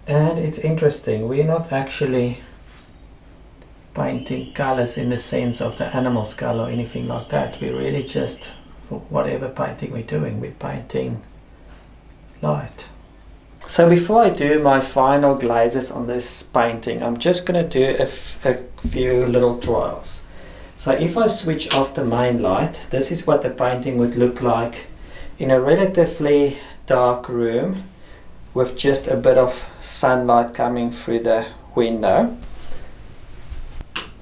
And it's interesting, we're not actually painting colors in the sense of the animal skull or anything like that. We really just, for whatever painting we're doing, we're painting light. So before I do my final glazes on this painting, I'm just going to do a few little trials. So if I switch off the main light, this is what the painting would look like in a relatively dark room with just a bit of sunlight coming through the window.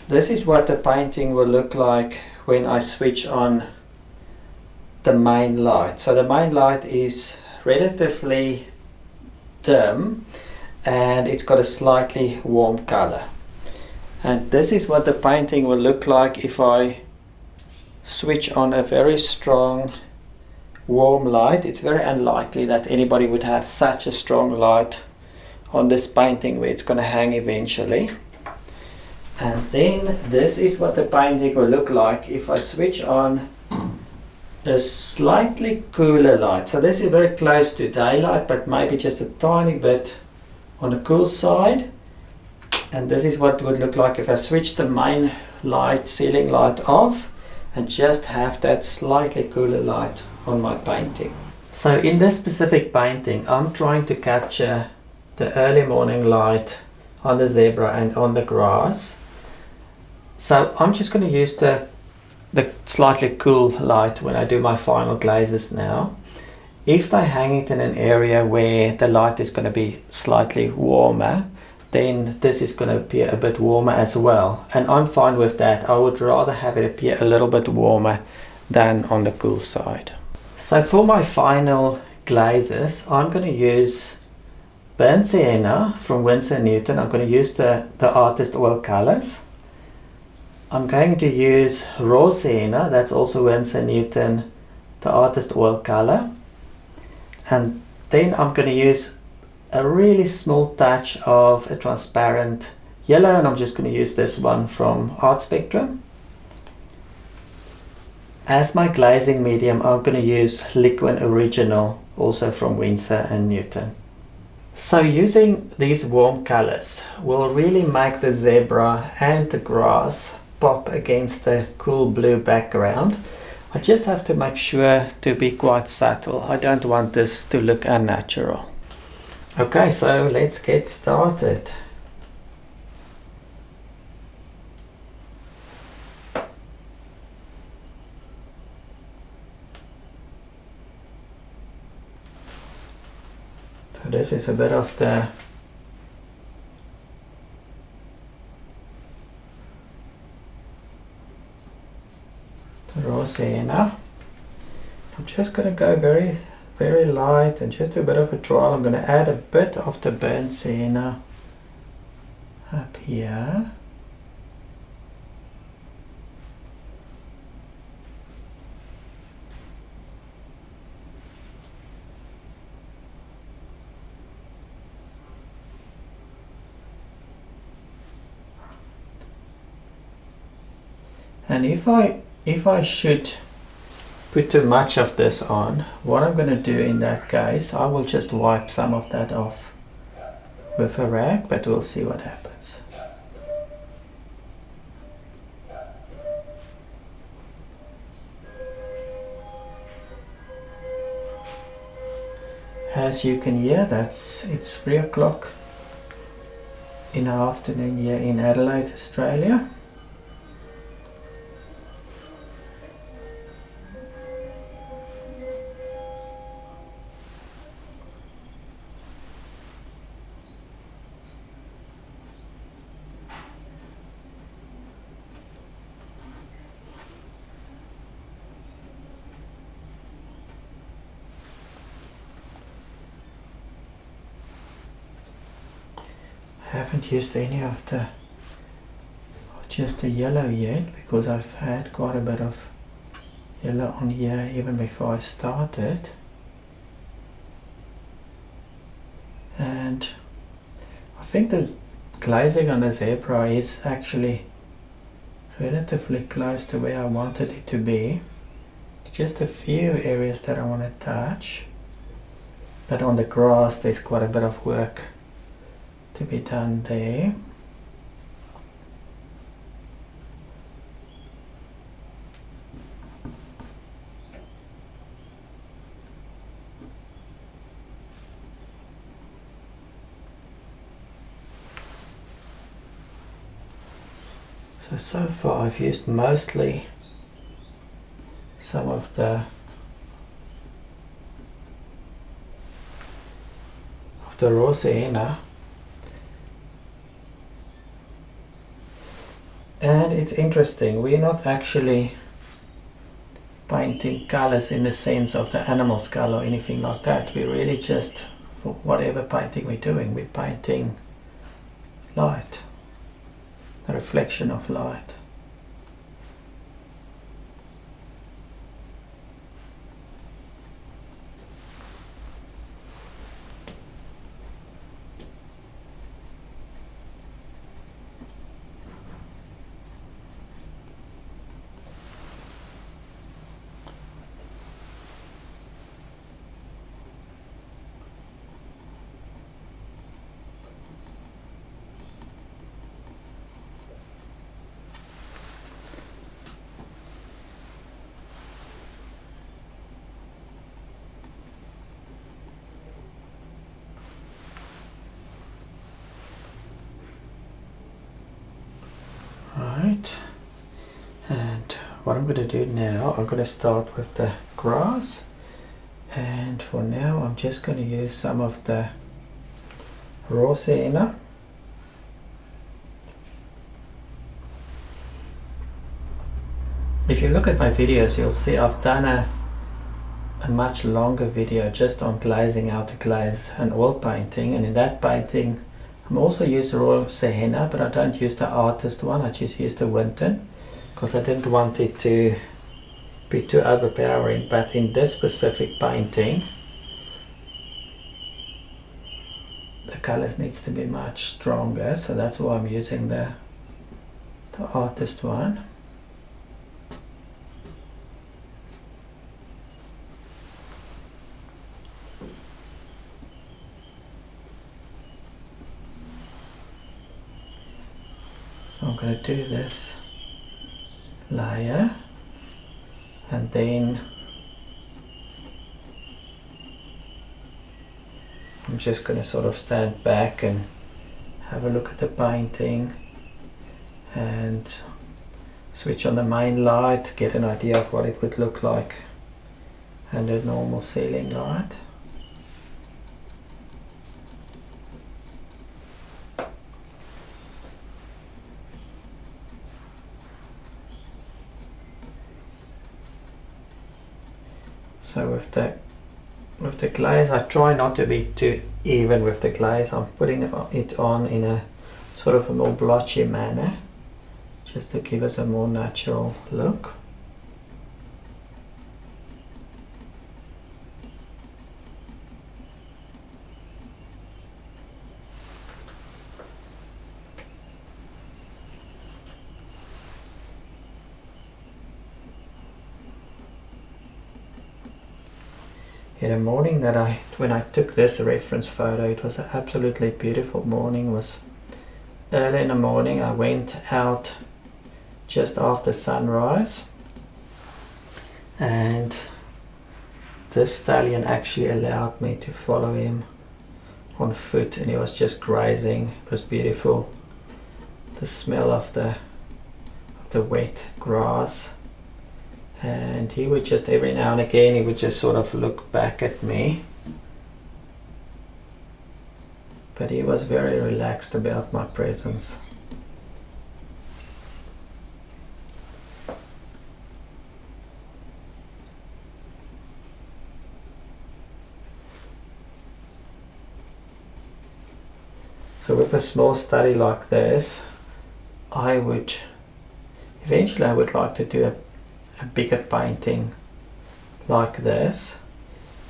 This is what the painting will look like when I switch on the main light. So the main light is relatively dim and it's got a slightly warm color. And this is what the painting will look like if I switch on a very strong warm light. It's very unlikely that anybody would have such a strong light on this painting where it's going to hang eventually. And then this is what the painting will look like if I switch on a slightly cooler light. So this is very close to daylight, but maybe just a tiny bit on the cool side. And this is what it would look like if I switch the main light, ceiling light off, and just have that slightly cooler light on my painting. So in this specific painting, I'm trying to capture the early morning light on the zebra and on the grass. So I'm just going to use the slightly cool light when I do my final glazes now. If I hang it in an area where the light is going to be slightly warmer, then this is going to appear a bit warmer as well. And I'm fine with that. I would rather have it appear a little bit warmer than on the cool side. So for my final glazes, I'm going to use burnt sienna from Winsor & Newton. I'm going to use the artist oil colors. I'm going to use raw sienna, that's also Winsor & Newton, the artist oil color. And then I'm going to use a really small touch of a transparent yellow, and I'm just going to use this one from Art Spectrum. As my glazing medium, I'm going to use Liquin Original, also from Winsor & Newton. So using these warm colors will really make the zebra and the grass pop against the cool blue background. I just have to make sure to be quite subtle. I don't want this to look unnatural. Okay, so let's get started. So this is a bit of the raw sienna. I'm just going to go very light and just do a bit of a trial. I'm going to add a bit of the burnt sienna up here. And if I should put too much of this on, what I'm going to do in that case, I will just wipe some of that off with a rag, but we'll see what happens. As you can hear, it's 3 o'clock in the afternoon here in Adelaide, Australia. I haven't used any of just the yellow yet, because I've had quite a bit of yellow on here even before I started. And I think this glazing on the zebra is actually relatively close to where I wanted it to be. Just a few areas that I want to touch, but on the grass there's quite a bit of work to be done there. So far I've used mostly some of the raw sienna, and it's interesting, we're not actually painting colors in the sense of the animal skull or anything like that. We're really just, for whatever painting we're doing, we're painting light, the reflection of light. Right, and what I'm going to do now, I'm going to start with the grass, and for now I'm just going to use some of the raw sienna. If you look at my videos, you'll see I've done a much longer video just on glazing, how to glaze an oil painting, and in that painting I'm also use raw sienna, but I don't use the artist one, I just use the Winton because I didn't want it to be too overpowering. But in this specific painting the colors needs to be much stronger, so that's why I'm using the artist one. I'm going to do this layer, and then I'm just going to sort of stand back and have a look at the painting and switch on the main light, get an idea of what it would look like under normal ceiling light. So with the glaze, I try not to be too even with the glaze. I'm putting it on in a sort of a more blotchy manner, just to give us a more natural look. In the morning that when I took this reference photo, it was an absolutely beautiful morning. It was early in the morning. I went out just after sunrise, and this stallion actually allowed me to follow him on foot, and he was just grazing. It was beautiful. The smell of the wet grass. And he would just, every now and again, he would just sort of look back at me. But he was very relaxed about my presence. So with a small study like this, eventually I would like to do a bigger painting like this,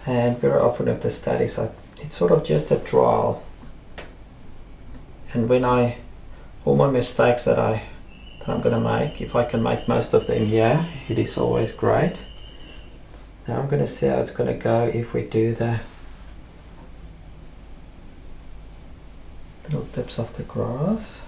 and very often with the studies it's sort of just a trial, and when all my mistakes that I'm gonna make, if I can make most of them here, it is always great. Now I'm gonna see how it's gonna go if we do little tips of the grass.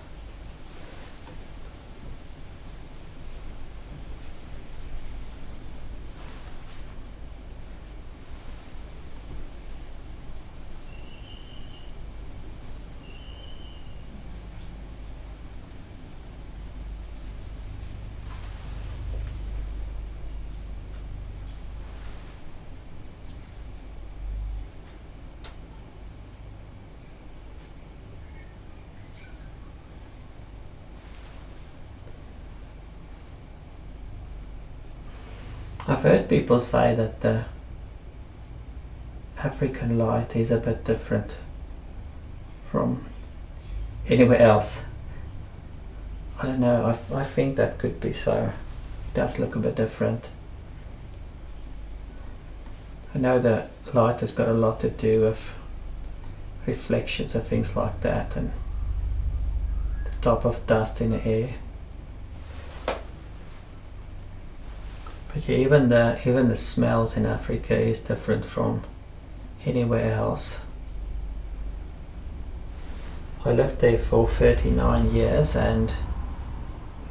I've heard people say that the African light is a bit different from anywhere else. I don't know, I think that could be so. It does look a bit different. I know that light has got a lot to do with reflections and things like that, and the type of dust in the air. But yeah, even the smells in Africa is different from anywhere else. I lived there for 39 years, and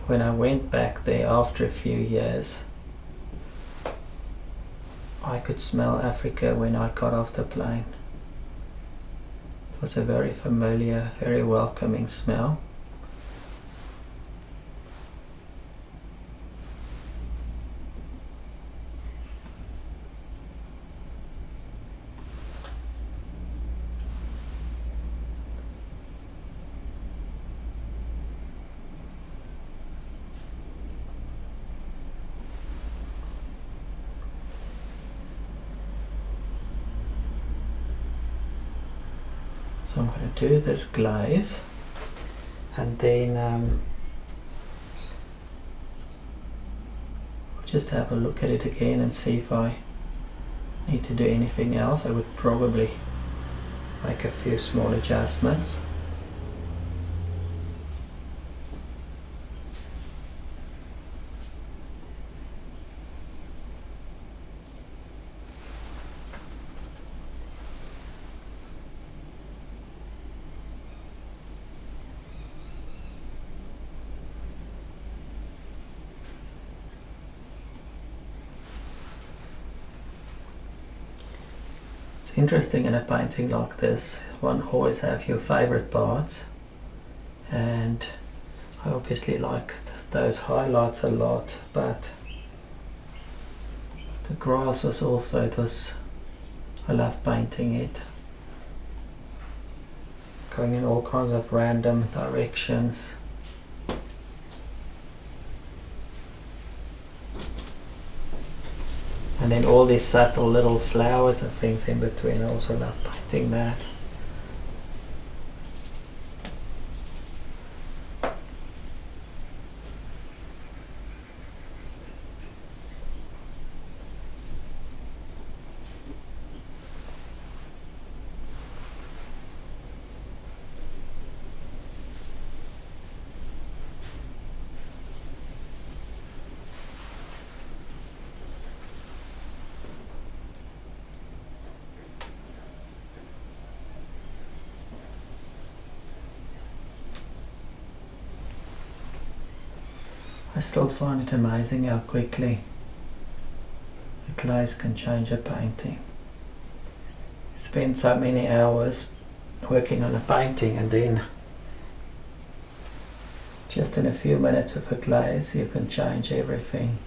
when I went back there after a few years, I could smell Africa when I got off the plane. It was a very familiar, very welcoming smell. So I'm going to do this glaze, and then just have a look at it again and see if I need to do anything else. I would probably make a few small adjustments. It's interesting in a painting like this, one always have your favorite parts, and I obviously like those highlights a lot, but the grass was also, I love painting it, going in all kinds of random directions. And then all these subtle little flowers and things in between, I also love painting that. I still find it amazing how quickly the glaze can change a painting. You spend so many hours working on a painting, and then just in a few minutes with a glaze you can change everything.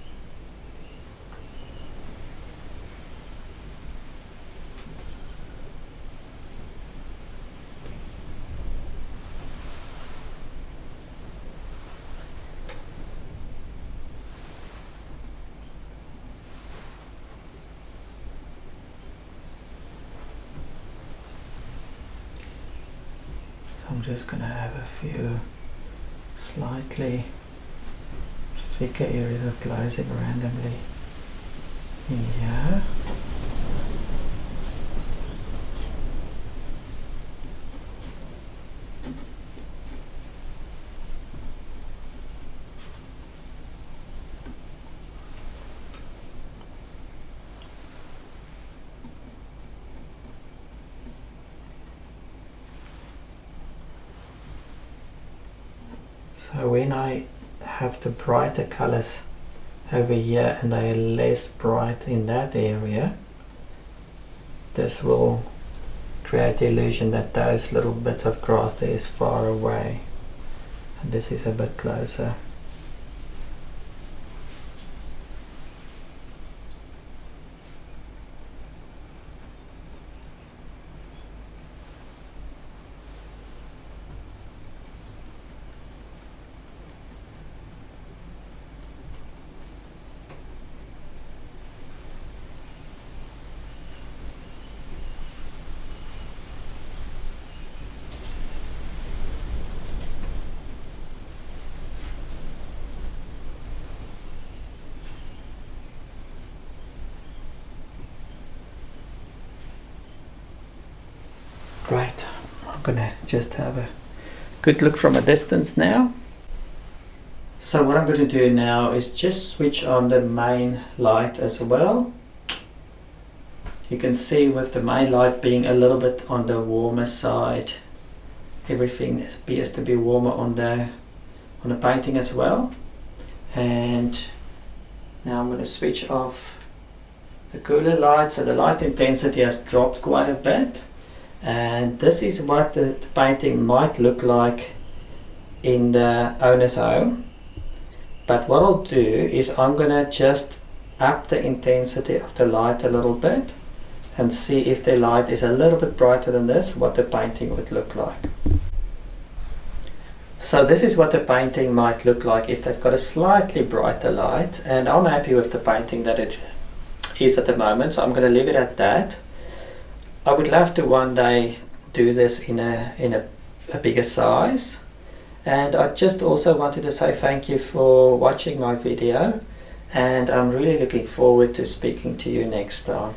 I'm just going to have a few slightly thicker areas of glazing randomly in here. So when I have the brighter colors over here and they are less bright in that area, this will create the illusion that those little bits of grass there is far away and this is a bit closer. Right, I'm gonna just have a good look from a distance now. So what I'm going to do now is just switch on the main light as well. You can see with the main light being a little bit on the warmer side, everything appears to be warmer on the painting as well. And now I'm going to switch off the cooler light, so the light intensity has dropped quite a bit. And this is what the painting might look like in the owner's home. But what I'll do is I'm going to just up the intensity of the light a little bit and see if the light is a little bit brighter than this, what the painting would look like. So this is what the painting might look like if they've got a slightly brighter light, and I'm happy with the painting that it is at the moment, so I'm going to leave it at that. I would love to one day do this in a bigger size, and I just also wanted to say thank you for watching my video, and I'm really looking forward to speaking to you next time.